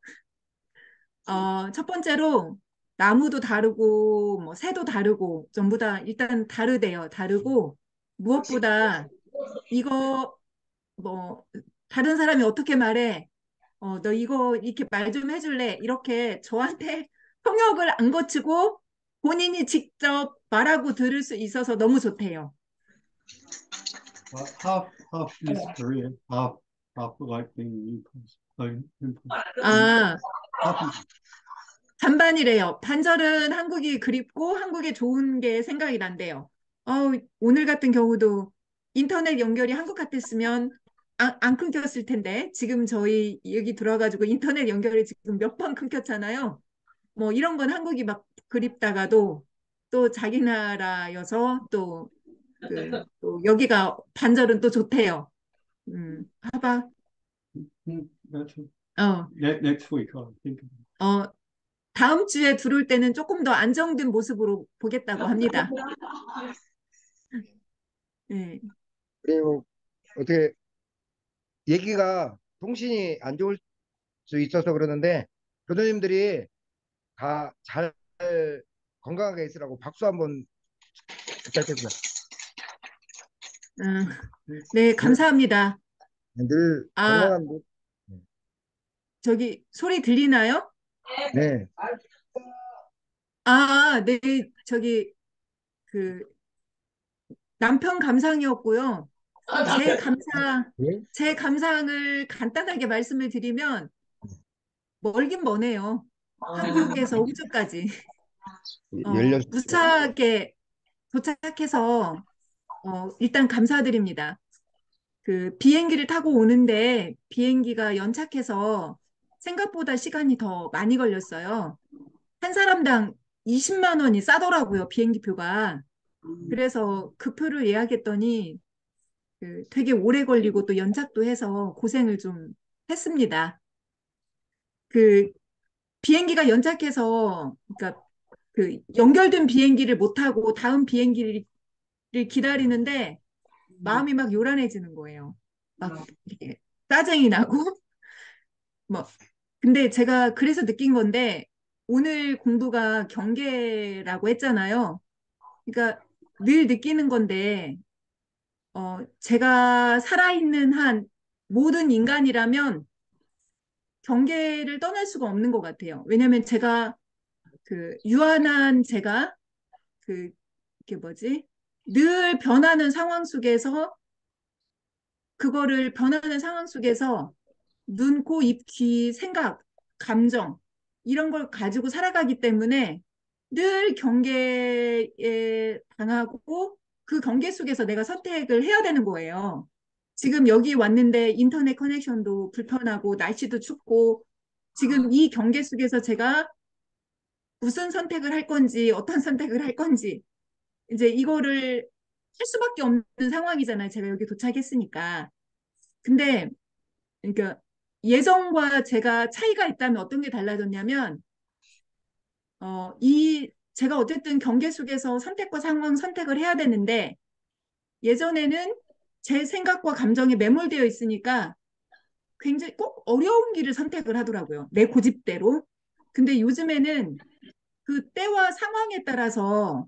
나무도 다르고 뭐 새도 다르고 전부 다 일단 다르대요. 다르고 무엇보다 이거 뭐 다른 사람이 어떻게 말해? 너 이거 이렇게 말 좀 해줄래? 이렇게 저한테 통역을 안 거치고 본인이 직접 말하고 들을 수 있어서 너무 좋대요. Half is Korean, half like the Newcastle. 반반이래요. 반절은 한국이 그립고 한국에 좋은 게 생각이 난대요. 오늘 같은 경우도 인터넷 연결이 한국 같았으면 안 끊겼을 텐데 지금 저희 여기 들어와가지고 인터넷 연결이 지금 몇 번 끊겼잖아요. 뭐 이런 건 한국이 막 그립다가도 또 자기 나라여서 또 여기가 반절은 또 좋대요. 하바. Next week, I think. 다음 주에 들어올 때는 조금 더 안정된 모습으로 보겠다고 합니다. 네. 그리고 어떻게 얘기가 통신이 안 좋을 수 있어서 그러는데 교수님들이 다 잘 건강하게 있으라고 박수 한번 부탁드립니다. 네, 감사합니다. 늘 건강한 모습. 저기 소리 들리나요? 네. 네, 저기 그 남편 감상이었고요. 제 감상을 간단하게 말씀을 드리면 멀긴 머네요. 한국에서 호주까지 무사하게 도착해서 일단 감사드립니다. 그 비행기를 타고 오는데 비행기가 연착해서 생각보다 시간이 더 많이 걸렸어요. 한 사람당 20만 원이 싸더라고요, 비행기표가. 그래서 그 표를 예약했더니 되게 오래 걸리고 또 연착도 해서 고생을 좀 했습니다. 그 비행기가 연착해서 그러니까 그 연결된 비행기를 못 타고 다음 비행기를 기다리는데 마음이 막 요란해지는 거예요. 막 이렇게 짜증이 나고 뭐 근데 제가 그래서 느낀 건데 오늘 공부가 경계라고 했잖아요. 그러니까 늘 느끼는 건데 제가 살아있는 한 모든 인간이라면 경계를 떠날 수가 없는 것 같아요. 왜냐하면 제가 그 유한한 제가 이게 뭐지? 늘 변하는 상황 속에서 그거를 변하는 상황 속에서 눈, 코, 입, 귀, 생각, 감정 이런 걸 가지고 살아가기 때문에 늘 경계에 당하고 그 경계 속에서 내가 선택을 해야 되는 거예요. 지금 여기 왔는데 인터넷 커넥션도 불편하고 날씨도 춥고 지금 이 경계 속에서 제가 무슨 선택을 할 건지, 어떤 선택을 할 건지, 이제 이거를 할 수밖에 없는 상황이잖아요. 제가 여기 도착했으니까. 근데, 그러니까 예전과 제가 차이가 있다면 어떤 게 달라졌냐면, 제가 어쨌든 경계 속에서 선택과 상황 선택을 해야 되는데, 예전에는 제 생각과 감정에 매몰되어 있으니까 굉장히 꼭 어려운 길을 선택을 하더라고요. 내 고집대로. 근데 요즘에는 그 때와 상황에 따라서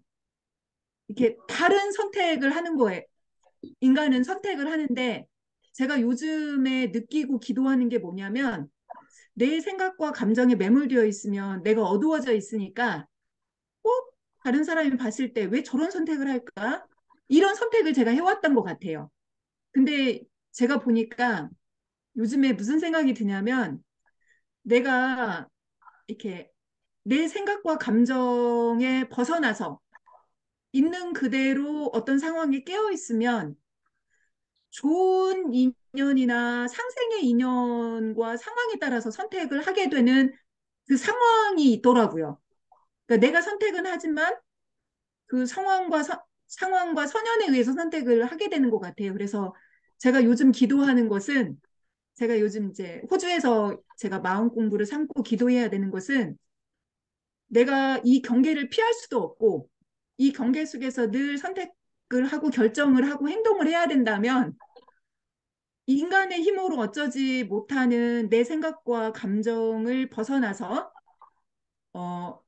이렇게 다른 선택을 하는 거예요. 인간은 선택을 하는데 제가 요즘에 느끼고 기도하는 게 뭐냐면 내 생각과 감정에 매몰되어 있으면 내가 어두워져 있으니까 꼭 다른 사람이 봤을 때 왜 저런 선택을 할까? 이런 선택을 제가 해왔던 것 같아요. 근데 제가 보니까 요즘에 무슨 생각이 드냐면 내가 이렇게 내 생각과 감정에 벗어나서 있는 그대로 어떤 상황에 깨어 있으면 좋은 인연이나 상생의 인연과 상황에 따라서 선택을 하게 되는 그 상황이 있더라고요. 그러니까 내가 선택은 하지만 그 상황과 선연에 의해서 선택을 하게 되는 것 같아요. 그래서 제가 요즘 기도하는 것은 제가 요즘 이제 호주에서 제가 마음 공부를 삼고 기도해야 되는 것은 내가 이 경계를 피할 수도 없고 이 경계 속에서 늘 선택을 하고 결정을 하고 행동을 해야 된다면 인간의 힘으로 어쩌지 못하는 내 생각과 감정을 벗어나서 어,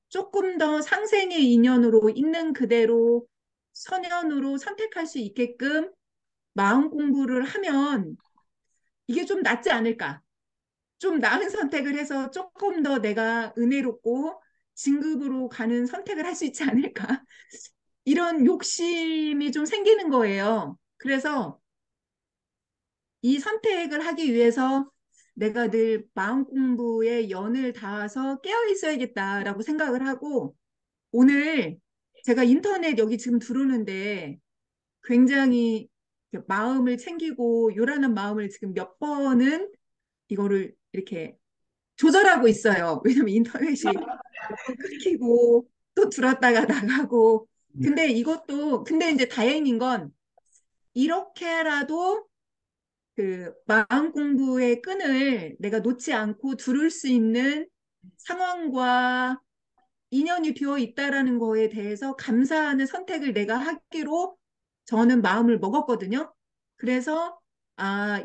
조금 더 상생의 인연으로 있는 그대로 선연으로 선택할 수 있게끔 마음 공부를 하면 이게 좀 낫지 않을까? 좀 나은 선택을 해서 조금 더 내가 은혜롭고 진급으로 가는 선택을 할 수 있지 않을까? 이런 욕심이 좀 생기는 거예요. 그래서 이 선택을 하기 위해서 내가 늘 마음 공부에 연을 다해서 깨어 있어야겠다라고 생각을 하고 오늘 제가 인터넷 여기 지금 들어오는데 굉장히 마음을 챙기고 요란한 마음을 지금 몇 번은 이거를 이렇게 조절하고 있어요. 왜냐면 인터넷이 또 끊기고 또 들었다가 나가고 근데 이것도 근데 이제 다행인 건 이렇게라도 그 마음 공부의 끈을 내가 놓지 않고 두를 수 있는 상황과 인연이 되어 있다라는 거에 대해서 감사하는 선택을 내가 하기로 저는 마음을 먹었거든요. 그래서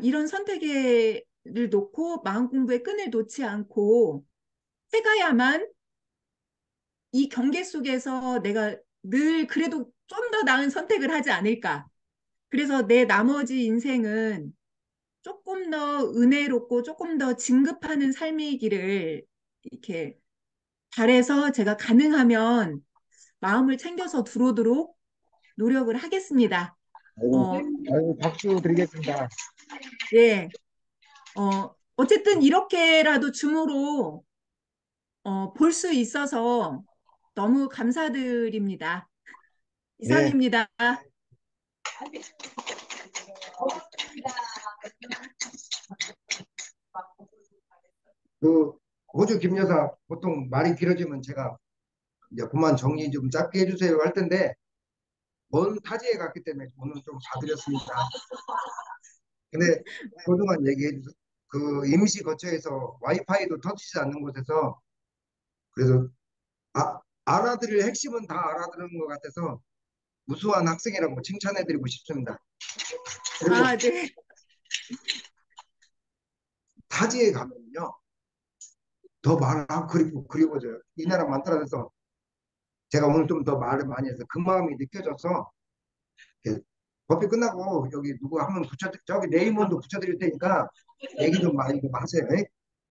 이런 선택을 놓고 마음 공부의 끈을 놓지 않고 해가야만 이 경계 속에서 내가 늘 그래도 좀 더 나은 선택을 하지 않을까. 그래서 내 나머지 인생은 조금 더 은혜롭고 조금 더 진급하는 삶이기를 이렇게 바래서 제가 가능하면 마음을 챙겨서 들어오도록 노력을 하겠습니다. 아이고, 어, 아이고, 박수 드리겠습니다. 예. 어쨌든 이렇게라도 줌으로 볼 수 있어서 너무 감사드립니다. 네, 이상입니다. 그 호주 김 여사 보통 말이 길어지면 제가 이제 그만 정리 좀 짧게 해주세요 할 텐데 먼 타지에 갔기 때문에 오늘 좀 봐드렸습니다. 근데 그동안 얘기해 주세요. 그 임시 거처에서 와이파이도 터지지 않는 곳에서 그래서 알아들을 핵심은 다 알아들은 것 같아서 우수한 학생이라고 칭찬해드리고 싶습니다. 그리고 네. 타지에 가면요 더 말하고 그리워져요. 이 나라 만들어서 제가 오늘 좀 더 말을 많이 해서 그 마음이 느껴져서 이렇게 법이 끝나고 여기 누구 한번 저기 네이먼도 붙여드릴 테니까 얘기 좀 많이 좀 하세요.